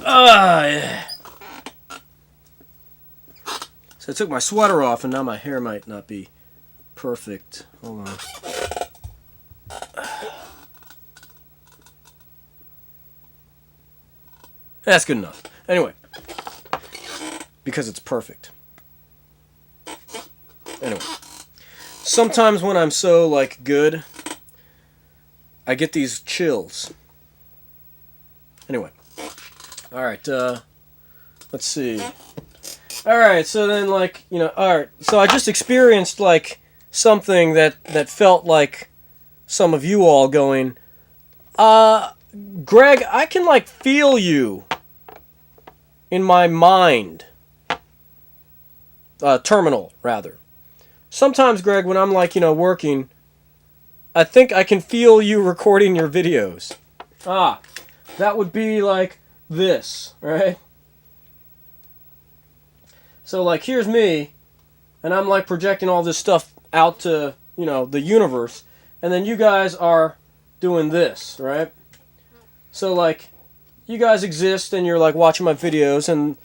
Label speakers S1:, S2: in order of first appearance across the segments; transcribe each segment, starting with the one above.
S1: Yeah. So I took my sweater off, and now my hair might not be perfect. Hold on. That's good enough. Anyway. Because it's perfect. Anyway. Sometimes when I'm so, like, good, I get these chills. Anyway. Alright, let's see. Alright, so then, like, you know, alright. So I just experienced, like, something that felt like some of you all going, Greg, I can, like, feel you in my mind. Terminal, rather. Sometimes, Greg, when I'm, like, you know, working, I think I can feel you recording your videos. That would be, like, this, right? So, like, here's me, and I'm, like, projecting all this stuff out to, you know, the universe, and then you guys are doing this, right? So, like, you guys exist, and you're, like, watching my videos, and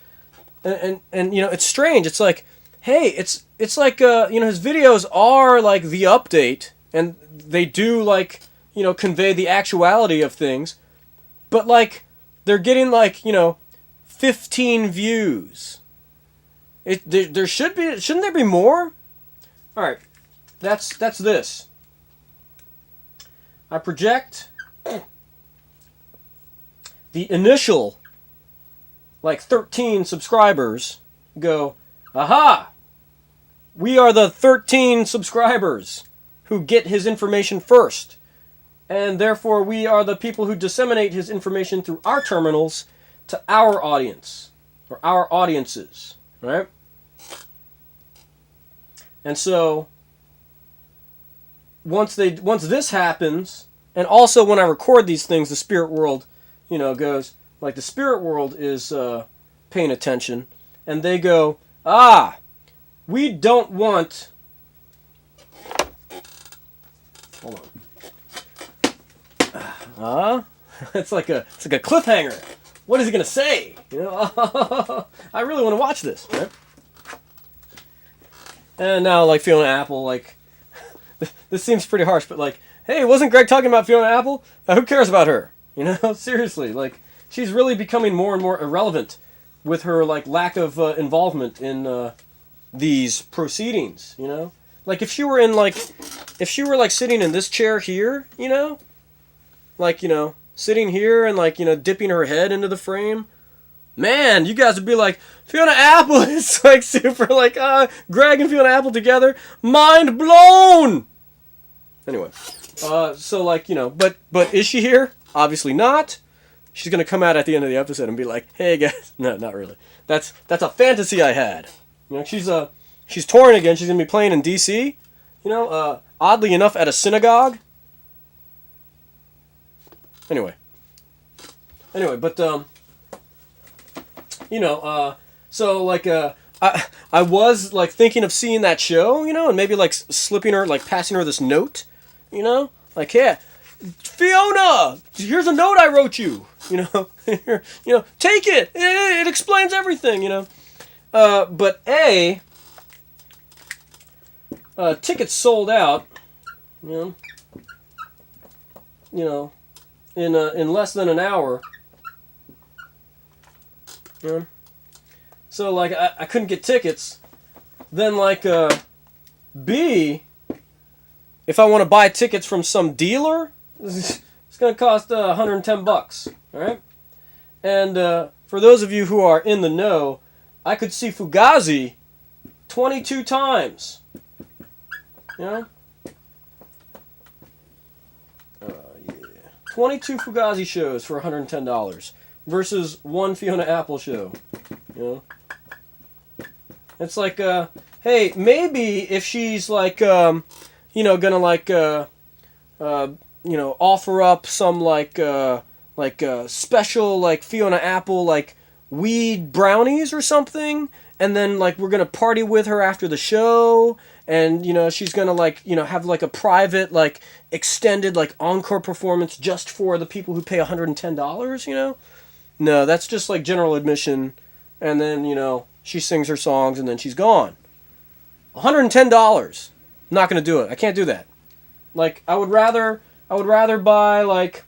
S1: you know, it's strange. It's like, hey, it's like, you know, his videos are, like, the update, and they do, like, you know, convey the actuality of things, but, like, they're getting, like, you know, 15 views. There should be, shouldn't there be more? Alright, that's this. I project the initial, like, 13 subscribers go, aha! We are the 13 subscribers who get his information first. And therefore we are the people who disseminate his information through our terminals to our audience. Or our audiences. Right? And so once this happens, and also when I record these things, the spirit world, you know, goes, like, the spirit world is paying attention, and they go, we don't want, hold on, it's like a cliffhanger. What is he gonna say? You know, I really want to watch this, right? And now, like, Fiona Apple, like, this seems pretty harsh, but, like, hey, wasn't Greg talking about Fiona Apple? Who cares about her? You know, seriously, like, she's really becoming more and more irrelevant with her, like, lack of involvement in these proceedings, you know? Like, if she were sitting in this chair here, you know? Like, you know, sitting here and, like, you know, dipping her head into the frame, man, you guys would be like, Fiona Apple is, like, super, like, Greg and Fiona Apple together, mind blown! Anyway, so, like, you know, but is she here? Obviously not. She's gonna come out at the end of the episode and be like, hey, guys. No, not really. That's a fantasy I had. You know, she's touring again. She's gonna be playing in D.C., you know, oddly enough, at a synagogue. Anyway, but, you know, so, like, I was, like, thinking of seeing that show, you know, and maybe, like, slipping her, like, passing her this note, you know? Like, yeah, Fiona, here's a note I wrote you, you know? You know, take it! It explains everything, you know? But tickets sold out, you know, in less than an hour. You know? So, like, I couldn't get tickets. Then, like, B, if I want to buy tickets from some dealer, it's going to cost $110, alright? And for those of you who are in the know, I could see Fugazi 22 times. You know? Yeah. 22 Fugazi shows for $110 versus one Fiona Apple show. You know? It's like, hey, maybe if she's, like, you know, gonna, like, you know, offer up some, like, special, like, Fiona Apple, like, weed brownies or something, and then, like, we're gonna party with her after the show, and, you know, she's gonna, like, you know, have, like, a private, like, extended, like, encore performance just for the people who pay $110, you know? No, that's just like general admission, and then she sings her songs and then she's gone. $110. Not gonna do it. I can't do that. Like I would rather buy like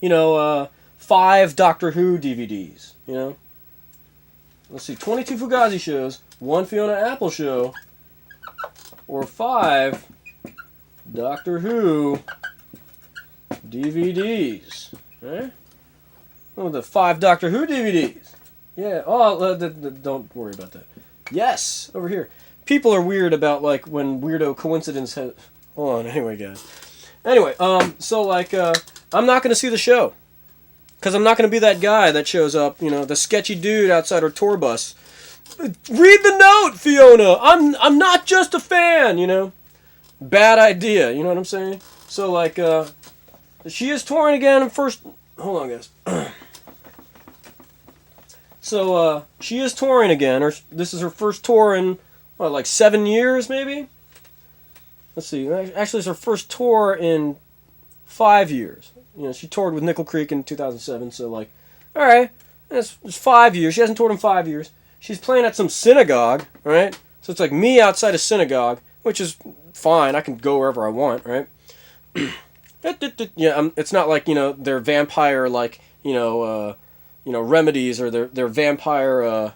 S1: 5 Doctor Who DVDs. Let's see, 22 Fugazi shows, 1 Fiona Apple show, or 5 Doctor Who DVDs. Right? Oh, the 5 Doctor Who DVDs. Yeah. Oh, don't worry about that. Yes, over here. People are weird about like when weirdo coincidence has. Hold on. Anyway, guys. Anyway, so like, I'm not gonna see the show. Because I'm not going to be that guy that shows up, the sketchy dude outside our tour bus. Read the note, Fiona! I'm not just a fan, Bad idea, you know what I'm saying? So, like, she is touring again first... Hold on, guys. So, she is touring again. This is her first tour in, like 7 years, maybe? Let's see. Actually, it's her first tour in 5 years. She toured with Nickel Creek in 2007, so like, all right, it's 5 years. She hasn't toured in 5 years. She's playing at some synagogue, right? So it's like me outside a synagogue, which is fine. I can go wherever I want, right? Yeah, it's not like they're vampire like remedies or they're vampire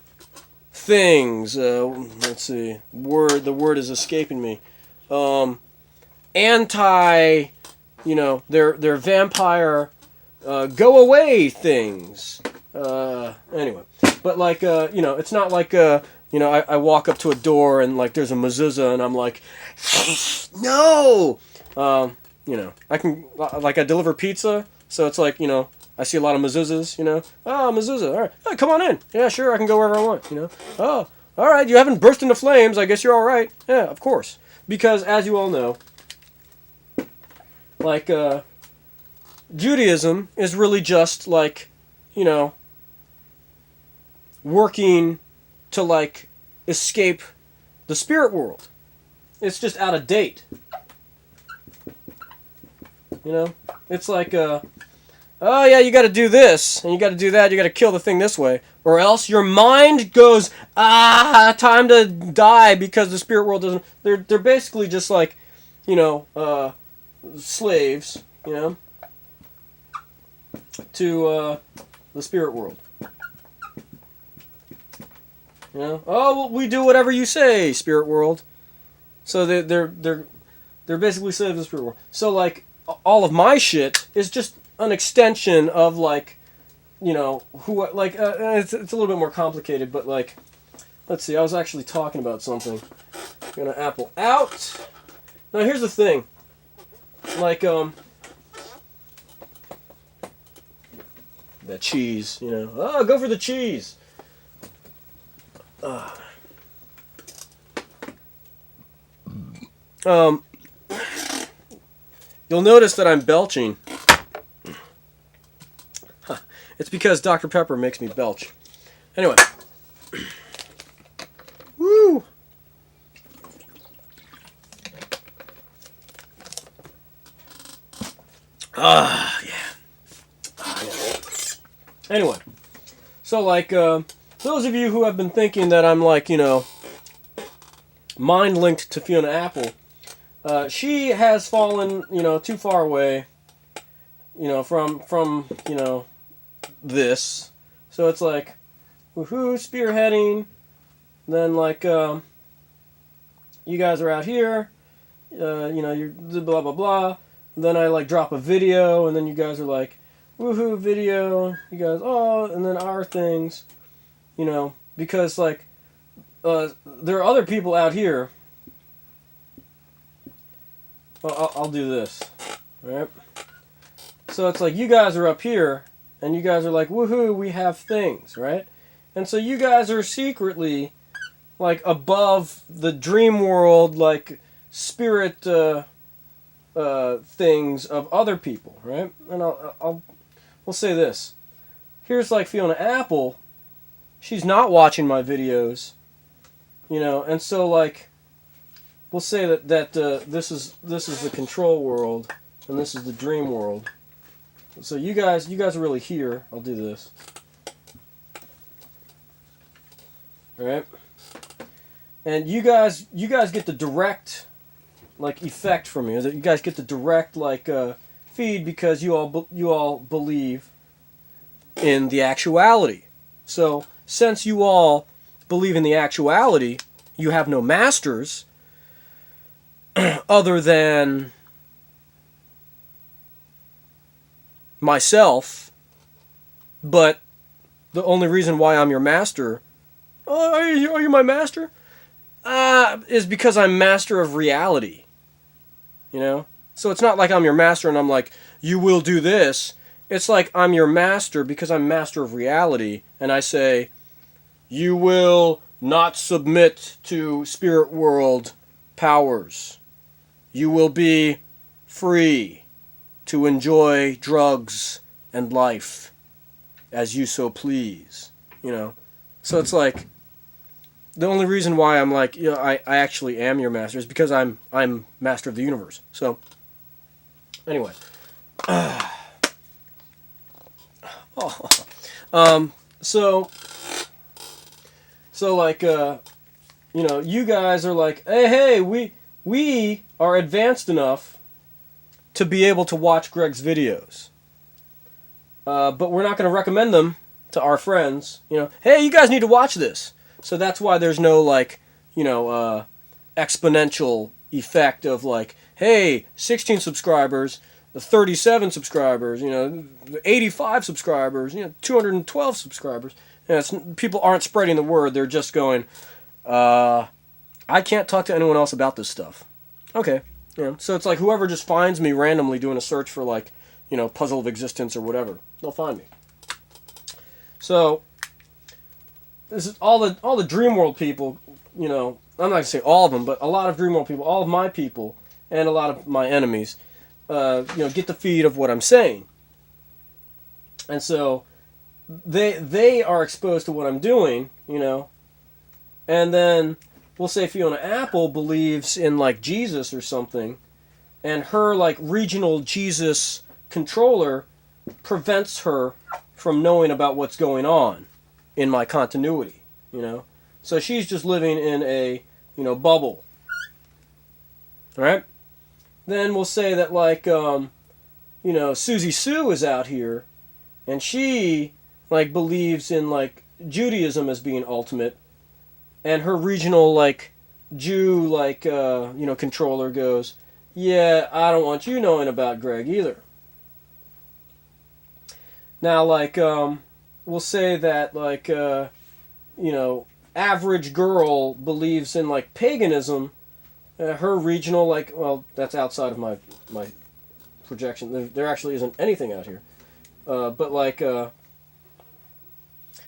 S1: things. Let's see, the word is escaping me. Anti. They're vampire go away things. Anyway, but like it's not like I walk up to a door and like there's a mezuzah and I'm like, no. I can like I deliver pizza, so it's like I see a lot of mezuzahs. Oh, mezuzah. All right, hey, come on in. Yeah, sure, I can go wherever I want. Oh, all right, you haven't burst into flames. I guess you're all right. Yeah, of course, because as you all know. Like, Judaism is really just, like, working to, like, escape the spirit world. It's just out of date. It's like, oh, yeah, you gotta do this, and you gotta do that, you gotta kill the thing this way, or else your mind goes, time to die because the spirit world doesn't... They're basically just, like, slaves, to the spirit world. Oh, well, we do whatever you say, spirit world. So they're basically slaves of the spirit world. So like all of my shit is just an extension of like, who like it's a little bit more complicated, but like, let's see. I was actually talking about something. I'm gonna Apple out. Now here's the thing. Like, that cheese, Oh, go for the cheese. You'll notice that I'm belching. It's because Dr. Pepper makes me belch. Anyway. Woo! Yeah. Anyway, so like, those of you who have been thinking that I'm like, mind linked to Fiona Apple, she has fallen, too far away, from this. So it's like, woohoo, spearheading. Then like, you guys are out here, you're blah blah blah. Then I like drop a video, and then you guys are like, woohoo, video. You guys, oh, and then our things, because like, there are other people out here. Well, I'll do this, right? So it's like you guys are up here, and you guys are like, woohoo, we have things, right? And so you guys are secretly, like, above the dream world, like, spirit things of other people, right? And we'll say this. Here's, like, Fiona Apple. She's not watching my videos, and so, like, we'll say that this is the control world, and this is the dream world. So you guys are really here. I'll do this. All right. And you guys get the direct like effect from me. You guys get the direct like feed because you all believe in the actuality. So since you all believe in the actuality, you have no masters other than myself. But the only reason why I'm your master, are you my master? Is because I'm master of reality. You know? So it's not like I'm your master and I'm like, you will do this. It's like I'm your master because I'm master of reality. And I say, you will not submit to spirit world powers. You will be free to enjoy drugs and life as you so please. You know? So it's like, the only reason why I'm like, you know, I actually am your master is because I'm master of the universe. So, anyway. So like, you know, you guys are like, hey, we are advanced enough to be able to watch Greg's videos. But we're not going to recommend them to our friends. You know, hey, you guys need to watch this. So that's why there's no, like, you know, exponential effect of, like, hey, 16 subscribers, 37 subscribers, you know, 85 subscribers, you know, 212 subscribers. You know, people aren't spreading the word. They're just going, I can't talk to anyone else about this stuff. Okay. You know, so it's like whoever just finds me randomly doing a search for, like, you know, Puzzle of Existence or whatever, they'll find me. So this is all the Dream World people, you know, I'm not going to say all of them, but a lot of Dream World people, all of my people, and a lot of my enemies, you know, get the feed of what I'm saying. And so they are exposed to what I'm doing, you know, and then we'll say Fiona Apple believes in, like, Jesus or something, and her, like, regional Jesus controller prevents her from knowing about what's going on in my continuity, you know. So she's just living in a, you know, bubble. All right? Then we'll say that, like, you know, Susie Sue is out here, and she, like, believes in, like, Judaism as being ultimate, and her regional, like, Jew, like, you know, controller goes, yeah, I don't want you knowing about Greg either. Now, like, we'll say that, like, you know, average girl believes in, like, paganism. Her regional, like, well, that's outside of my projection. There actually isn't anything out here. But, like,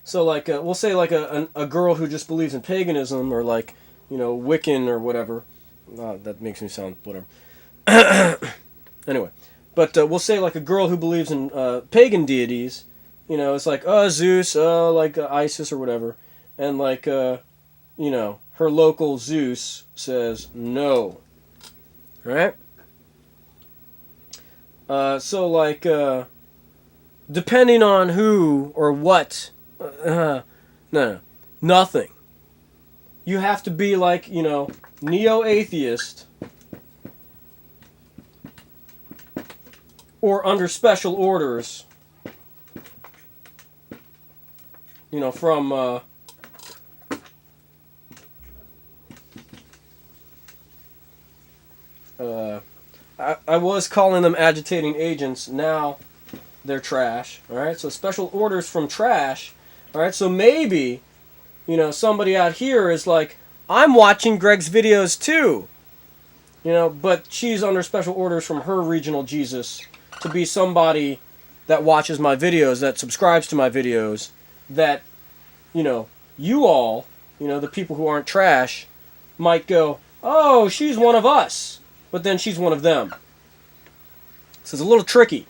S1: so, like, we'll say, like, a girl who just believes in paganism or, like, you know, Wiccan or whatever. That makes me sound whatever. Anyway. But we'll say, like, a girl who believes in pagan deities, you know, it's like, Zeus, like Isis or whatever. And, like, you know, her local Zeus says no. Right? So, like, depending on who or what, no, nothing. You have to be, like, you know, neo-atheist or under special orders, you know, from I was calling them agitating agents. Now they're trash. All right, so special orders from trash. All right, so maybe, you know, somebody out here is like, I'm watching Greg's videos too, you know, but she's under special orders from her regional Jesus to be somebody that watches my videos, that subscribes to my videos, that, you know, you all, you know, the people who aren't trash, might go, oh, she's one of us, but then she's one of them. So it's a little tricky.